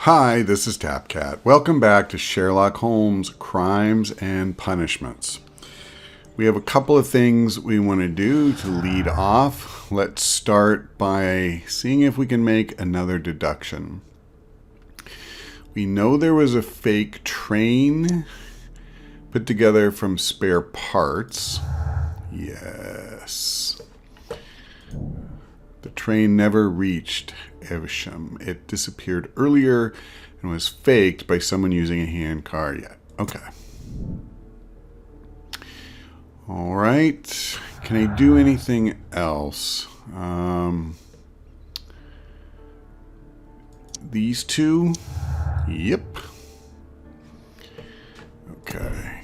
Hi, this is TapCat. Welcome back to Sherlock Holmes Crimes and Punishments. We have a couple of things we want to do to lead off. Let's start by seeing if we can make another deduction. We know there was a fake train put together from spare parts. Yes. The train never reached Evesham. It disappeared earlier and was faked by someone using a handcar yet. Okay. All right. Can I do anything else? These two? Yep. Okay.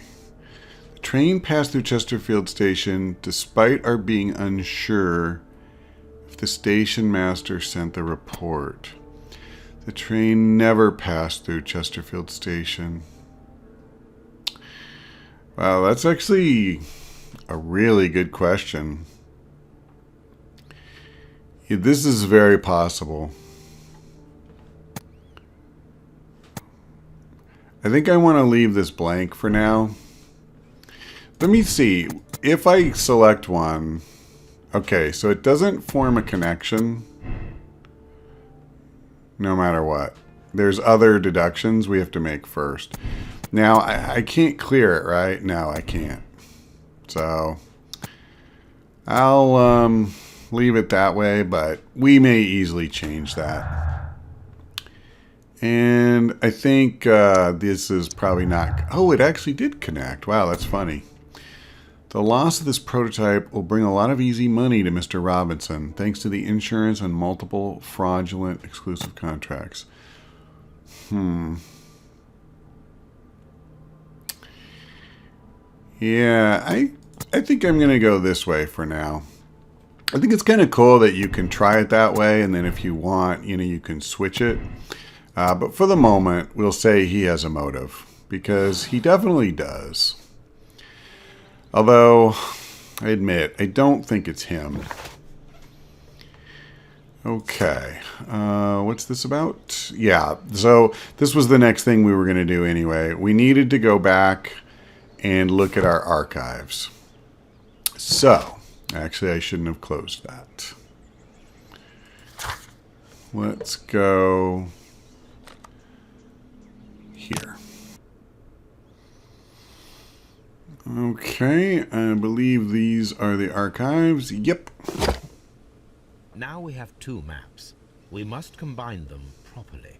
The train passed through Chesterfield Station despite our being unsure if the station master sent the report. The train never passed through Chesterfield Station. Wow, that's actually a really good question. Yeah, this is very possible. I think I want to leave this blank for now. Let me see. If I select one... Okay, so it doesn't form a connection no matter what. There's other deductions we have to make first. Now, I can't clear it, right? No, I can't. So, I'll leave it that way, but we may easily change that. And I think this is probably not... Oh, it actually did connect. Wow, that's funny. The loss of this prototype will bring a lot of easy money to Mr. Robinson, thanks to the insurance and multiple fraudulent exclusive contracts. Yeah, I think I'm going to go this way for now. I think it's kind of cool that you can try it that way, and then if you want, you can switch it. But for the moment, we'll say he has a motive, because he definitely does. Although, I admit, I don't think it's him. Okay. What's this about? Yeah, so this was the next thing we were going to do anyway. We needed to go back and look at our archives. So, actually I shouldn't have closed that. Let's go here. Okay, I believe these are the archives. Yep. Now we have two maps. We must combine them properly.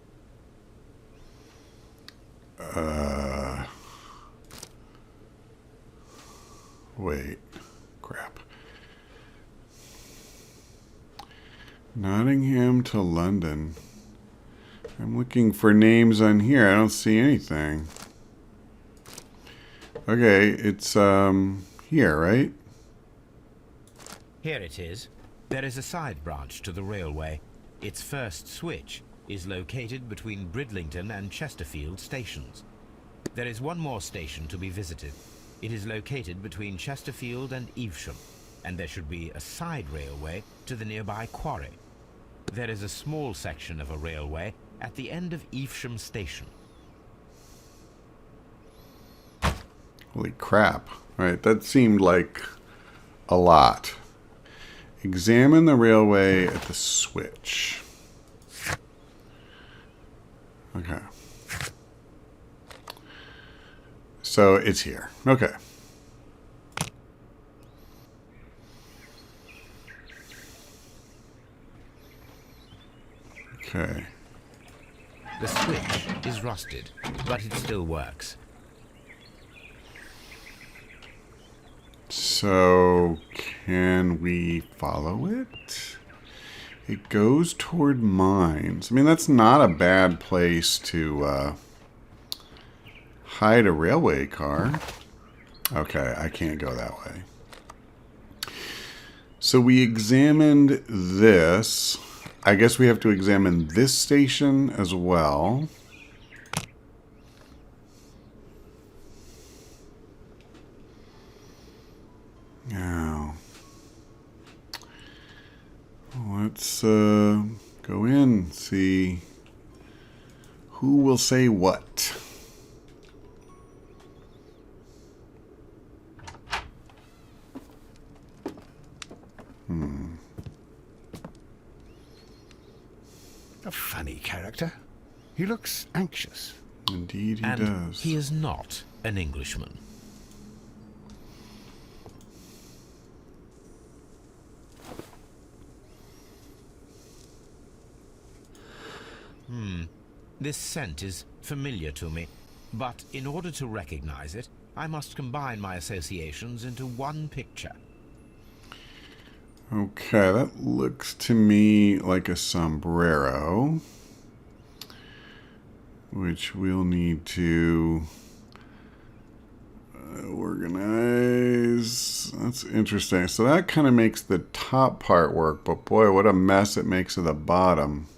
Wait. Crap. Nottingham to London. I'm looking for names on here. I don't see anything. Okay, it's here, right? Here it is. There is a side branch to the railway. Its first switch is located between Bridlington and Chesterfield stations. There is one more station to be visited. It is located between Chesterfield and Evesham, and there should be a side railway to the nearby quarry. There is a small section of a railway at the end of Evesham station. Holy crap. Alright, that seemed like a lot. Examine the railway at the switch. Okay. So it's here. Okay. Okay. The switch is rusted, but it still works. So, can we follow it? It goes toward mines. I mean, that's not a bad place to hide a railway car. Okay, I can't go that way. So we examined this. I guess we have to examine this station as well. Now, let's go in, see Who will say what? A funny character. He looks anxious. Indeed he And does. he is not an Englishman. This scent is familiar to me, but in order to recognize it, I must combine my associations into one picture. Okay, that looks to me like a sombrero, which we'll need to organize. That's interesting. So that kind of makes the top part work, but boy, what a mess it makes of the bottom.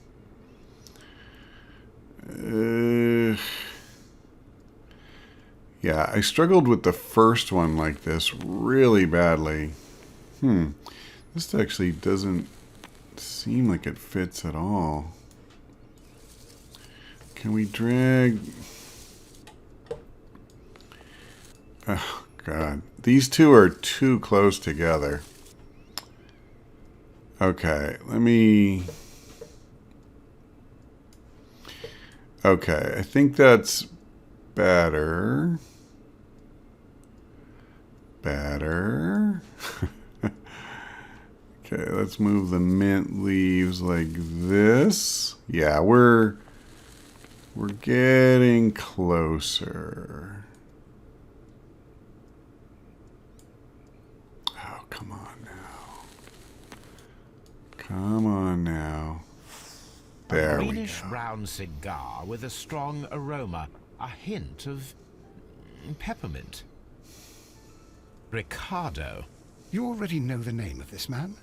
Yeah, I struggled with the first one like this really badly. This actually doesn't seem like it fits at all. Can we drag... Oh, God. These two are too close together. Okay, let me... Okay, I think that's better. Better. Okay, let's move the mint leaves like this. Yeah, we're getting closer. Oh, come on now. Come on now. There we go. A greenish brown cigar with a strong aroma, a hint of peppermint. Ricardo. You already know the name of this man?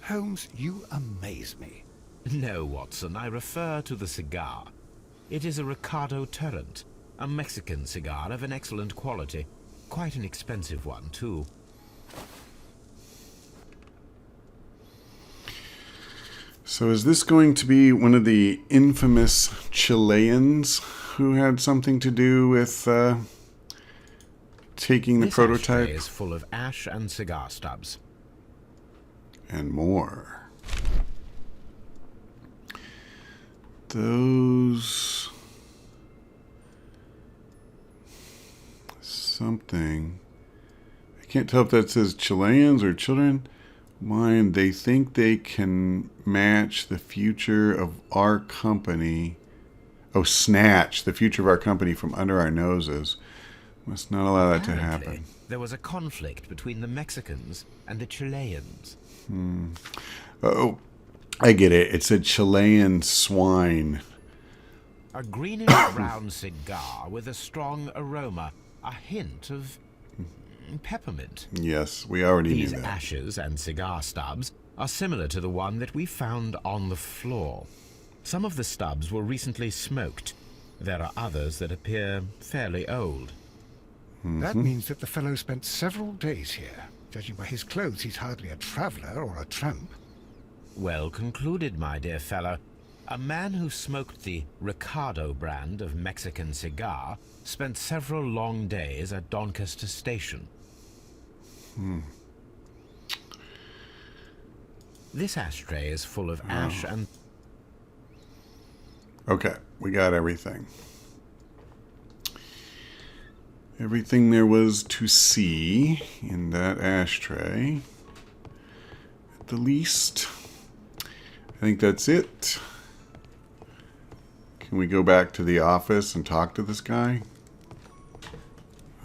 Holmes, you amaze me. No, Watson, I refer to the cigar. It is a Ricardo Turrent, a Mexican cigar of an excellent quality. Quite an expensive one, too. So is this going to be one of the infamous Chileans who had something to do with taking the prototype? This ashtray is full of ash and cigar stubs. And more. Those... something. I can't tell if that says Chileans or children. Mine, they think they can match the future of our company. Oh, snatch the future of our company from under our noses. Must not allow that to Apparently, happen. there was a conflict between the Mexicans and the Chileans. Oh, I get it. It's a Chilean swine. A greenish brown cigar with a strong aroma, a hint of peppermint. Yes, we already These knew that. ashes and cigar stubs are similar to the one that we found on the floor. Some of the stubs were recently smoked. There are others that appear fairly old. That means that the fellow spent several days here. Judging by his clothes, he's hardly a traveller or a tramp. Well concluded, my dear fellow. A man who smoked the Ricardo brand of Mexican cigar spent several long days at Doncaster Station. This ashtray is full of ash and... Okay, we got everything. Everything there was to see in that ashtray. At the least. I think that's it. Can we go back to the office and talk to this guy?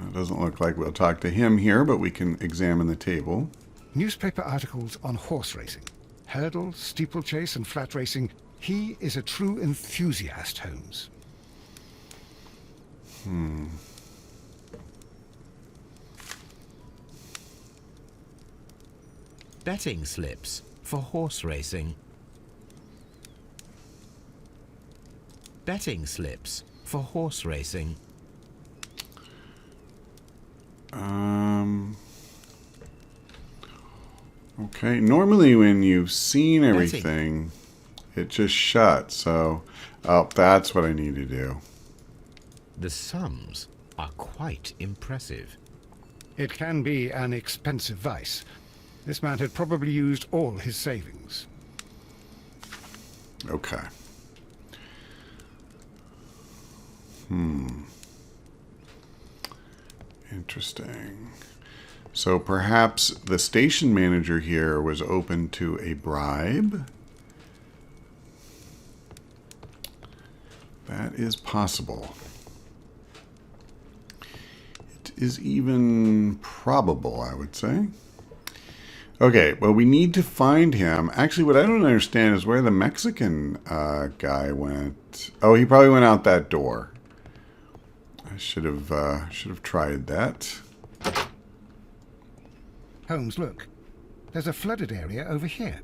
It doesn't look like we'll talk to him here, but we can examine the table. Newspaper articles on horse racing. Hurdle, steeplechase, and flat racing. He is a true enthusiast, Holmes. betting slips for horse racing. Betting slips for horse racing. Okay, normally when you've seen everything, It just shut, so... Oh, that's what I need to do. The sums are quite impressive. It can be an expensive vice. This man had probably used all his savings. Okay. Interesting. So perhaps the station manager here was open to a bribe? That is possible. It is even probable, I would say. Okay, well, we need to find him. Actually, what I don't understand is where the Mexican guy went. Oh, he probably went out that door. I should have tried that. Holmes, look. There's a flooded area over here.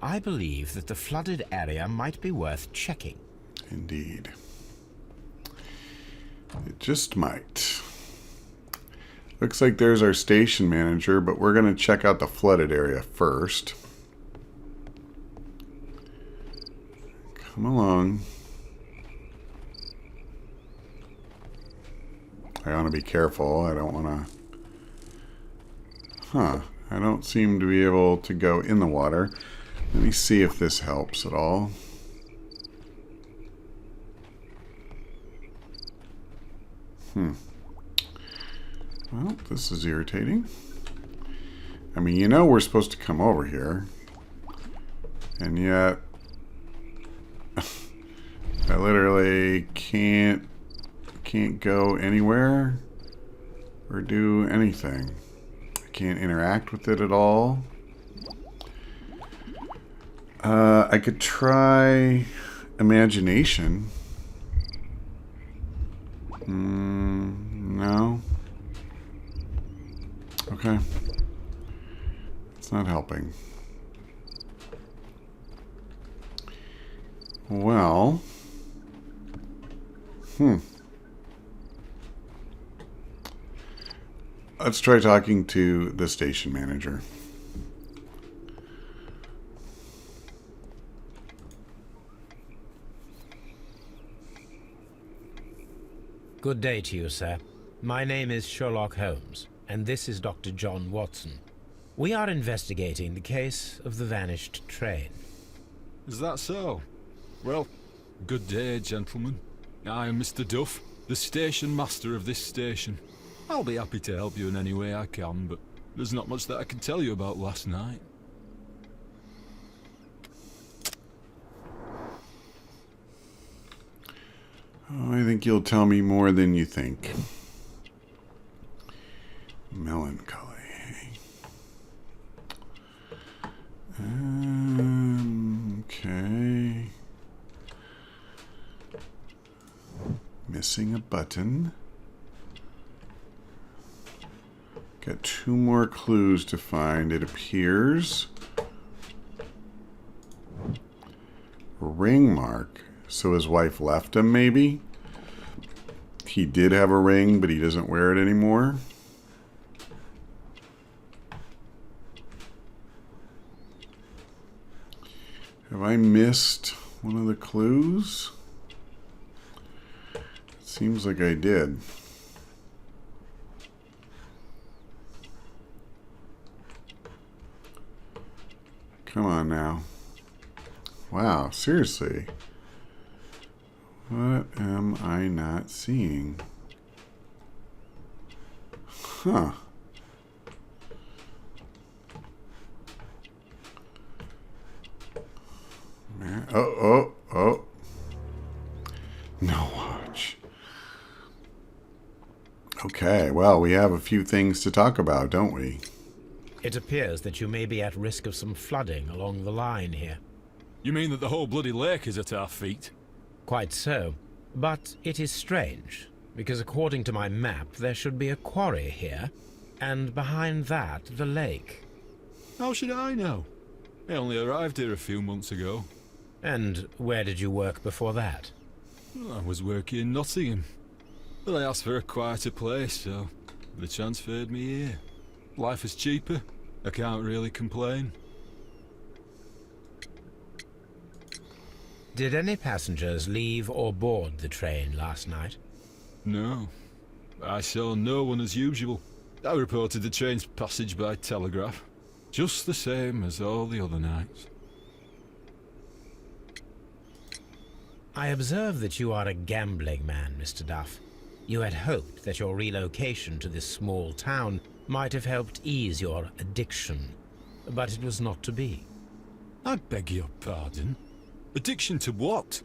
I believe that the flooded area might be worth checking. Indeed. It just might. Looks like there's our station manager, but we're going to check out the flooded area first. Come along. I want to be careful. I don't want to... I don't seem to be able to go in the water. Let me see if this helps at all. Well, this is irritating. I mean, you know we're supposed to come over here. And yet... I literally can't go anywhere or do anything. I can't interact with it at all. I could try imagination. No. Okay. It's not helping. Well. Let's try talking to the station manager. Good day to you, sir. My name is Sherlock Holmes, and this is Dr. John Watson. We are investigating the case of the vanished train. Is that so? Well, good day, gentlemen. I am Mr. Duff, the station master of this station. I'll be happy to help you in any way I can, but there's not much that I can tell you about last night. Oh, I think you'll tell me more than you think. Melancholy. Okay. Missing a button. Got 2 more clues to find, it appears. A ring mark. So his wife left him, maybe? He did have a ring, but he doesn't wear it anymore. Have I missed one of the clues? It seems like I did. Come on now. Wow, seriously. What am I not seeing? Huh. Oh. No watch. Okay, well, we have a few things to talk about, don't we? It appears that you may be at risk of some flooding along the line here. You mean that the whole bloody lake is at our feet? Quite so. But it is strange, because according to my map, there should be a quarry here, and behind that, the lake. How should I know? I only arrived here a few months ago. And where did you work before that? Well, I was working in Nottingham, but I asked for a quieter place, so they transferred me here. Life is cheaper. I can't really complain. Did any passengers leave or board the train last night? No. I saw no one as usual. I reported the train's passage by telegraph. Just the same as all the other nights. I observe that you are a gambling man, Mr. Duff. You had hoped that your relocation to this small town might have helped ease your addiction, but it was not to be. I beg your pardon? Addiction to what?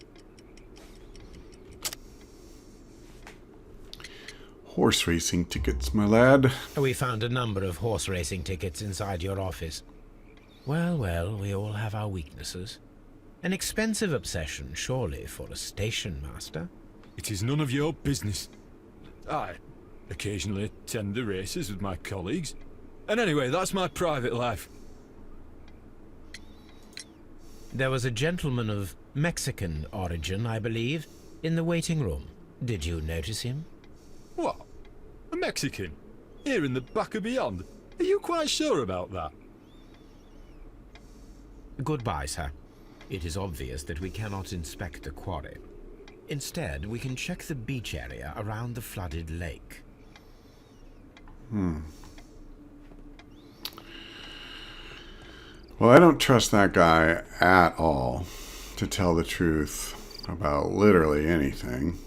Horse racing tickets, my lad. We found a number of horse racing tickets inside your office. Well, well, we all have our weaknesses. An expensive obsession, surely, for a station master. It is none of your business. I occasionally attend the races with my colleagues. And anyway, that's my private life. There was a gentleman of Mexican origin, I believe, in the waiting room. Did you notice him? What? A Mexican? Here in the back of beyond? Are you quite sure about that? Goodbye, sir. It is obvious that we cannot inspect the quarry. Instead, we can check the beach area around the flooded lake. Well, I don't trust that guy at all, to tell the truth about literally anything.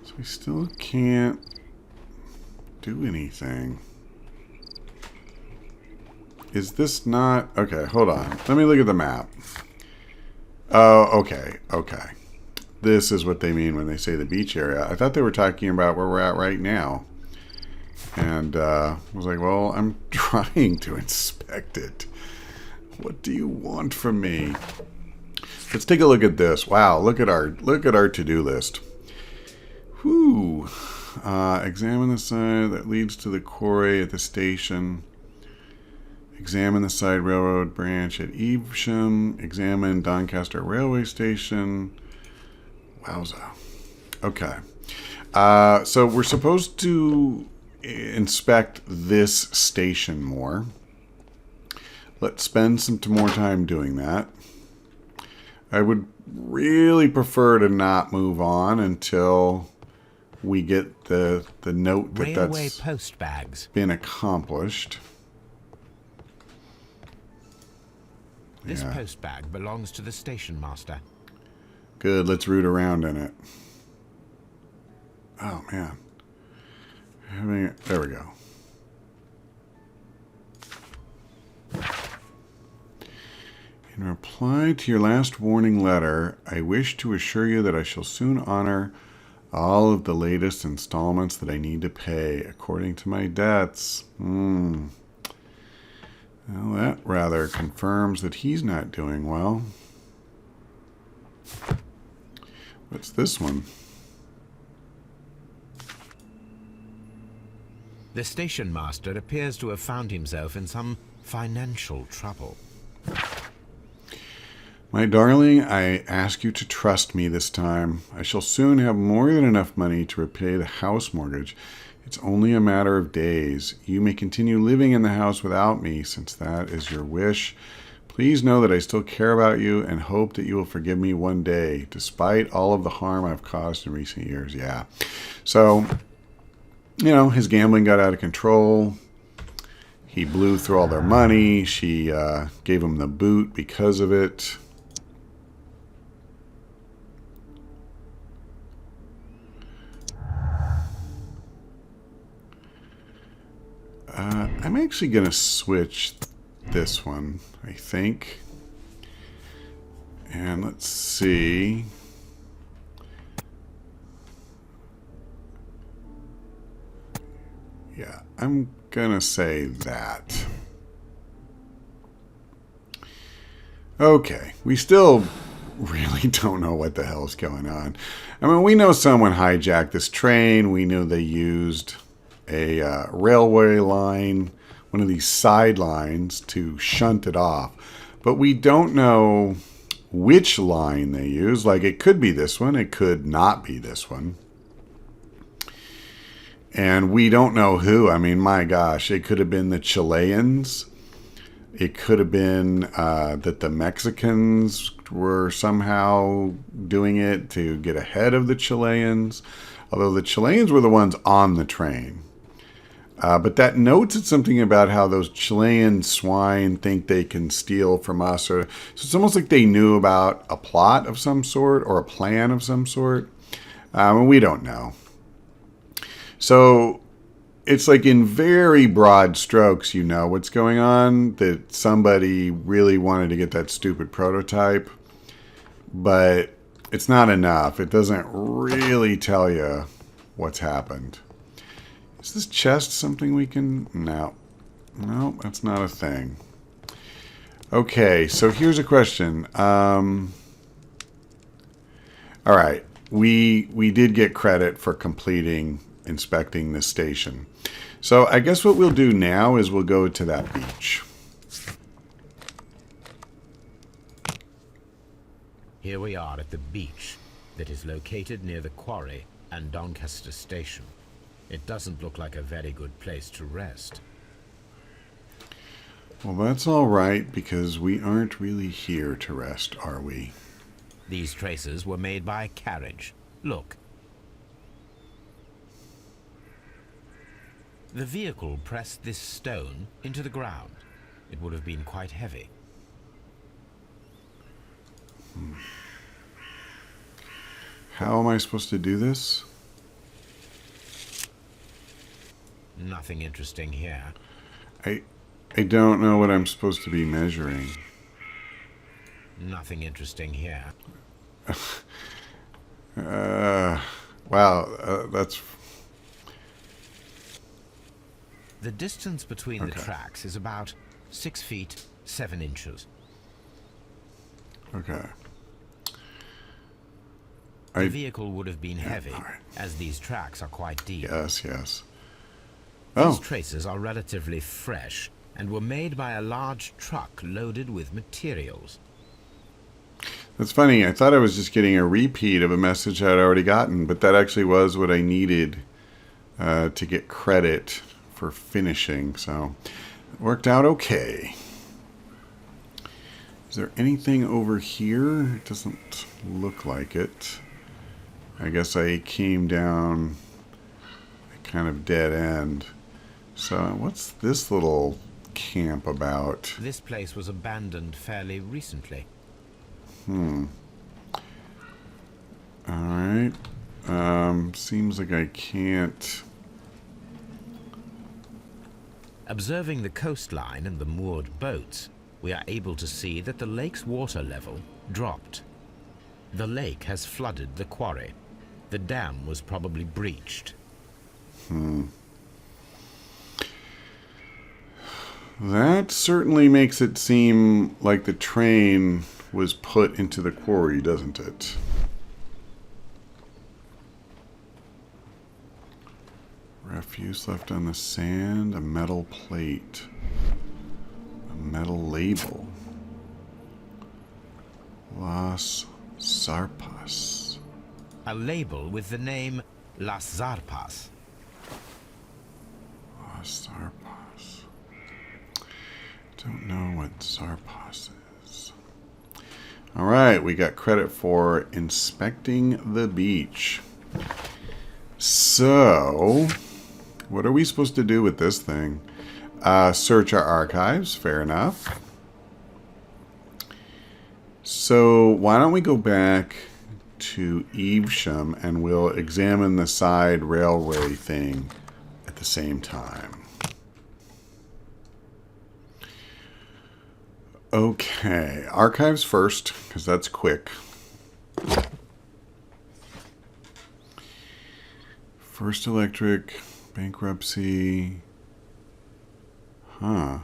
So we still can't do anything. Is this not... Okay, hold on. Let me look at the map. Oh, okay, okay. This is what they mean when they say the beach area. I thought they were talking about where we're at right now. And I was like, well, I'm trying to inspect it. What do you want from me? Let's take a look at this. Wow, look at our to-do list. Whew. Examine the side that leads to the quarry at the station. Examine the side railroad branch at Evesham. Examine Doncaster Railway Station. Wowza. Okay. So we're supposed to inspect this station more. Let's spend some more time doing that. I would really prefer to not move on until we get the note that Railway that's post bags. been accomplished. This Yeah. post bag belongs to the station master. Good, let's root around in it. Oh, man. There we go. In reply to your last warning letter, I wish to assure you that I shall soon honor all of the latest installments that I need to pay according to my debts. Well, that rather confirms that he's not doing well. What's this one? The station master appears to have found himself in some financial trouble. My darling, I ask you to trust me this time. I shall soon have more than enough money to repay the house mortgage. It's only a matter of days. You may continue living in the house without me, since that is your wish. Please know that I still care about you and hope that you will forgive me one day, despite all of the harm I've caused in recent years. Yeah. So, you know, his gambling got out of control. He blew through all their money. She gave him the boot because of it. I'm actually going to switch this one, I think. And let's see. Yeah, I'm going to say that. Okay, we still really don't know what the hell's going on. I mean, we know someone hijacked this train. We know they used a railway line, one of these side lines, to shunt it off. But we don't know which line they used. Like, it could be this one. It could not be this one. And we don't know who. I mean, my gosh, it could have been the Chileans. It could have been that the Mexicans were somehow doing it to get ahead of the Chileans. Although the Chileans were the ones on the train. But that notes at something about how those Chilean swine think they can steal from us. So it's almost like they knew about a plot of some sort or a plan of some sort. And we don't know. So it's like in very broad strokes, you know what's going on, that somebody really wanted to get that stupid prototype. But it's not enough. It doesn't really tell you what's happened. Is this chest something we can... No. No, that's not a thing. Okay, so here's a question. All right. We did get credit for inspecting this station. So I guess what we'll do now is we'll go to that beach. Here we are at the beach that is located near the quarry and Doncaster station. It doesn't look like a very good place to rest. Well, that's all right, because we aren't really here to rest, are we? These traces were made by a carriage. Look. The vehicle pressed this stone into the ground. It would have been quite heavy. How am I supposed to do this? Nothing interesting here. I don't know what I'm supposed to be measuring. Nothing interesting here. Wow, that's... The distance between the tracks is about 6 feet, 7 inches. Okay. The vehicle would have been heavy, as these tracks are quite deep. Yes, yes. These traces are relatively fresh and were made by a large truck loaded with materials. That's funny. I thought I was just getting a repeat of a message I'd already gotten, but that actually was what I needed to get credit for finishing, so it worked out okay. Is there anything over here? It doesn't look like it. I guess I came down a kind of dead end. So what's this little camp about? This place was abandoned fairly recently. Alright. Seems like I can't... Observing the coastline and the moored boats, we are able to see that the lake's water level dropped. The lake has flooded the quarry. The dam was probably breached. That certainly makes it seem like the train was put into the quarry, doesn't it? Refuse left on the sand, a metal plate, a metal label. Las Zarpas. A label with the name Las Zarpas. Las Zarpas. Don't know what Zarpas is. Alright, we got credit for inspecting the beach. So... what are we supposed to do with this thing? Search our archives. Fair enough. So why don't we go back to Evesham and we'll examine the side railway thing at the same time. Okay. Archives first, because that's quick. First Electric... bankruptcy. Huh.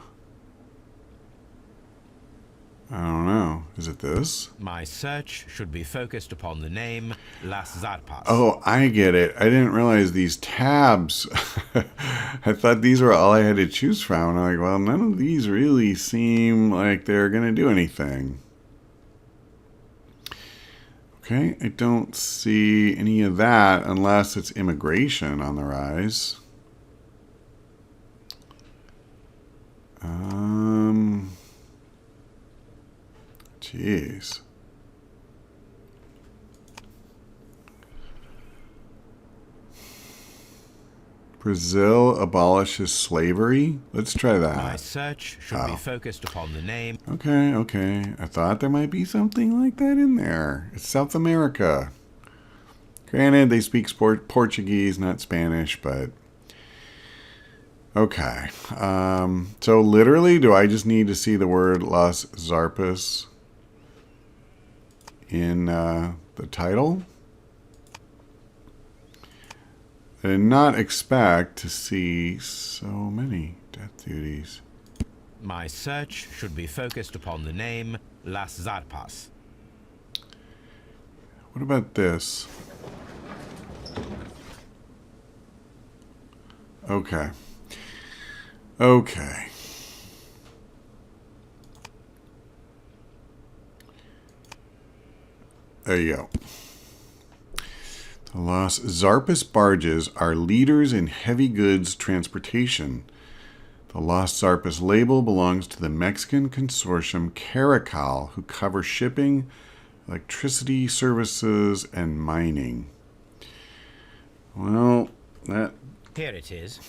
I don't know. Is it this? My search should be focused upon the name Las Zarpas. Oh, I get it. I didn't realize these tabs. I thought these were all I had to choose from. And I'm like, well, none of these really seem like they're going to do anything. Okay, I don't see any of that unless it's immigration on the rise. Jeez. Brazil abolishes slavery? Let's try My that. search should be focused upon the name. Okay. I thought there might be something like that in there. It's South America. Granted, they speak Portuguese, not Spanish, but... Okay. So literally, do I just need to see the word Las Zarpas in the title? I did not expect to see so many death duties. My search should be focused upon the name Las Zarpas. What about this? Okay. There you go. The Las Zarpas barges are leaders in heavy goods transportation. The Las Zarpas label belongs to the Mexican consortium Caracal, who cover shipping, electricity services, and mining. Well, that Here it is.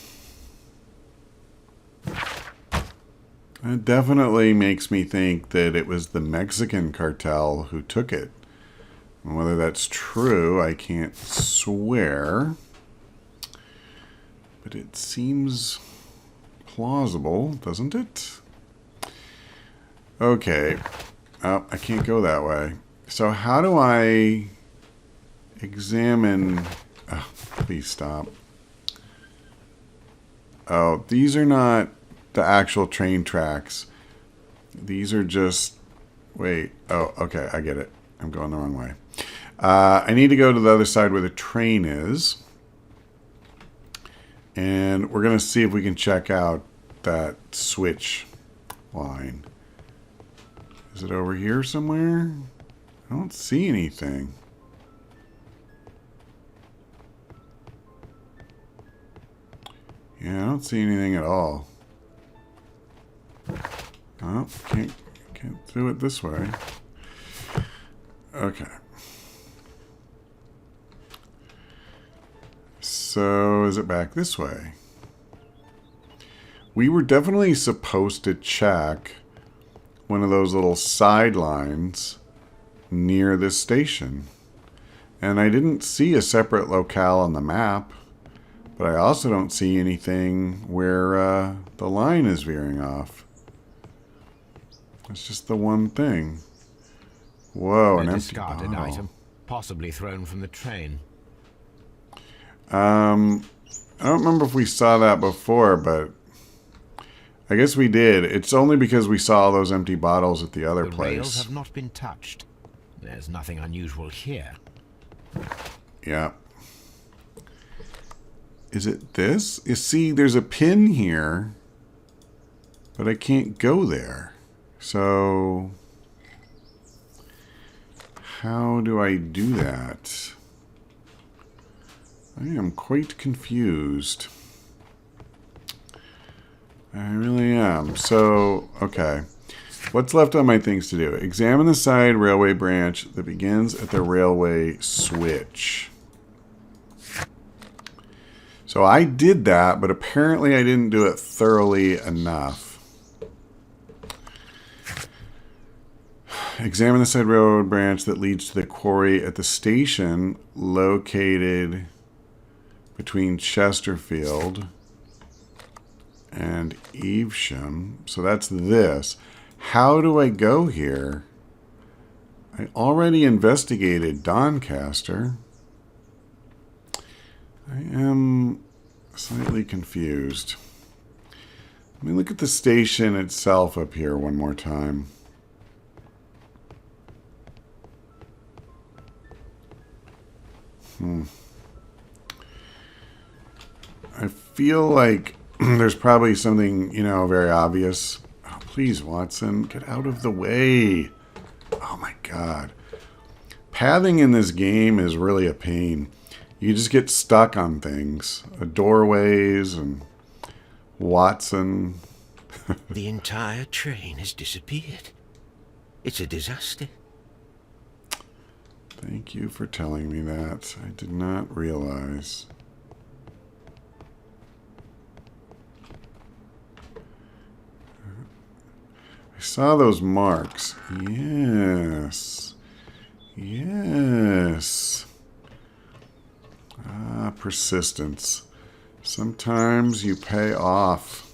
definitely makes me think that it was the Mexican cartel who took it. And whether that's true, I can't swear. But it seems plausible, doesn't it? Okay. Oh, I can't go that way. So how do I examine... Oh, please stop. Oh, these are not the actual train tracks. These are just... Wait. Oh, okay. I get it. I'm going the wrong way. I need to go to the other side where the train is. And we're going to see if we can check out that switch line. Is it over here somewhere? I don't see anything. Yeah, I don't see anything at all. Oh, can't do it this way. Okay. So, is it back this way? We were definitely supposed to check one of those little sidelines near this station. And I didn't see a separate locale on the map, but I also don't see anything where the line is veering off. It's just the one thing. Whoa, an A empty discarded bottle. item, possibly thrown from the train. I don't remember if we saw that before, but I guess we did. It's only because we saw those empty bottles at the other The rails place. have not been touched. There's nothing unusual here. Yeah. Is it this? You see, there's a pin here, but I can't go there. So, how do I do that? I am quite confused. I really am. So, okay. What's left on my things to do? Examine the side railway branch that begins at the railway switch. So I did that, but apparently I didn't do it thoroughly enough. Examine the side railroad branch that leads to the quarry at the station located between Chesterfield and Evesham. So that's this. How do I go here? I already investigated Doncaster. I am slightly confused. Let me look at the station itself up here one more time. I feel like there's probably something, very obvious. Oh, please, Watson, get out of the way. Oh, my God. Pathing in this game is really a pain. You just get stuck on things. Doorways and Watson. The entire train has disappeared. It's a disaster. Thank you for telling me that. I did not realize. I saw those marks. Yes. Yes. Ah, persistence. Sometimes you pay off.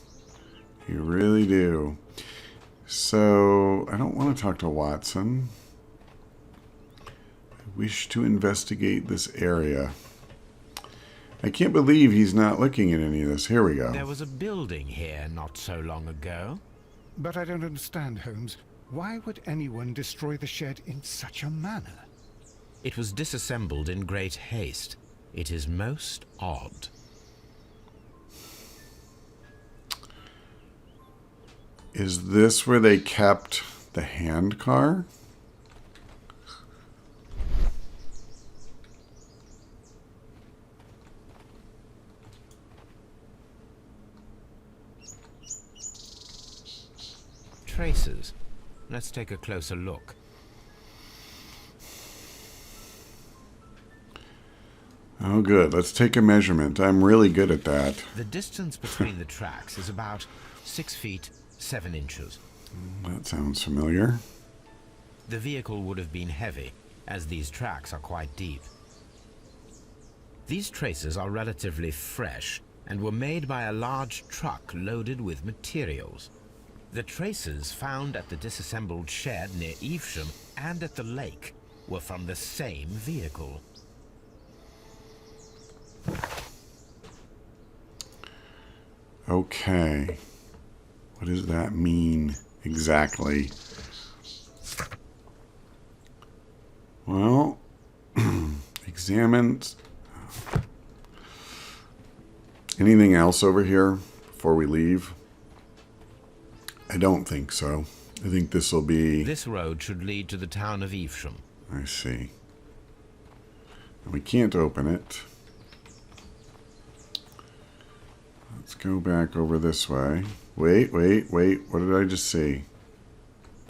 You really do. So, I don't want to talk to Watson. I wish to investigate this area. I can't believe he's not looking at any of this. Here we go. There was a building here not so long ago. But I don't understand, Holmes. Why would anyone destroy the shed in such a manner? It was disassembled in great haste. It is most odd. Is this where they kept the hand car? Traces. Let's take a closer look. Oh, good. Let's take a measurement. I'm really good at that. The distance between the tracks is about 6 feet 7 inches. That sounds familiar. The vehicle would have been heavy, as these tracks are quite deep. These traces are relatively fresh and were made by a large truck loaded with materials. The traces found at the disassembled shed near Evesham and at the lake were from the same vehicle. Okay. What does that mean exactly? Well, examine. Anything else over here before we leave? I don't think so. I think this will be... This road should lead to the town of Evesham. I see. We can't open it. Let's go back over this way. Wait. What did I just see?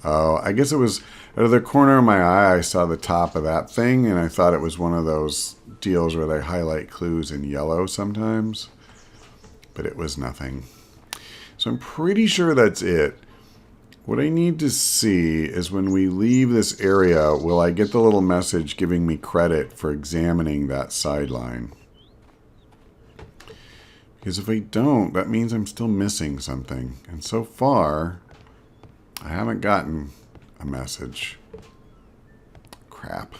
Oh, I guess it was out of the corner of my eye, I saw the top of that thing, and I thought it was one of those deals where they highlight clues in yellow sometimes. But it was nothing. So I'm pretty sure that's it. What I need to see is when we leave this area, will I get the little message giving me credit for examining that sideline? Because if I don't, that means I'm still missing something. And so far, I haven't gotten a message. Crap.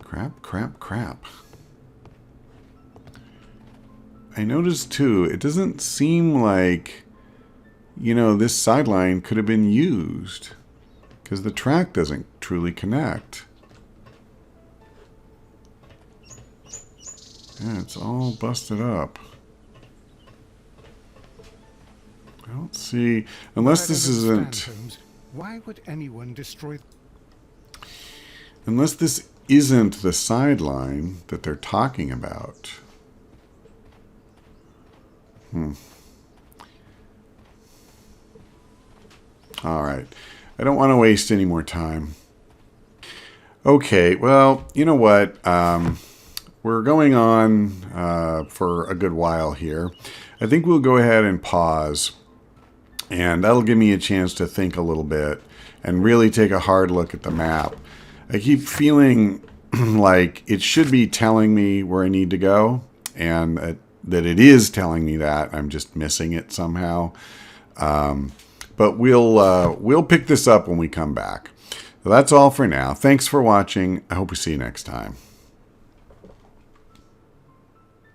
Crap. I noticed too, it doesn't seem like, you know, this sideline could have been used. Because the track doesn't truly connect. Yeah, it's all busted up. I don't see... Unless this isn't... Why would anyone destroy... Unless this isn't the sideline that they're talking about. Alright. I don't want to waste any more time. Okay, well, you know what? We're going on for a good while here. I think we'll go ahead and pause. And that'll give me a chance to think a little bit and really take a hard look at the map. I keep feeling like it should be telling me where I need to go, and that it is telling me that. I'm just missing it somehow. But we'll pick this up when we come back. So that's all for now. Thanks for watching. I hope we see you next time.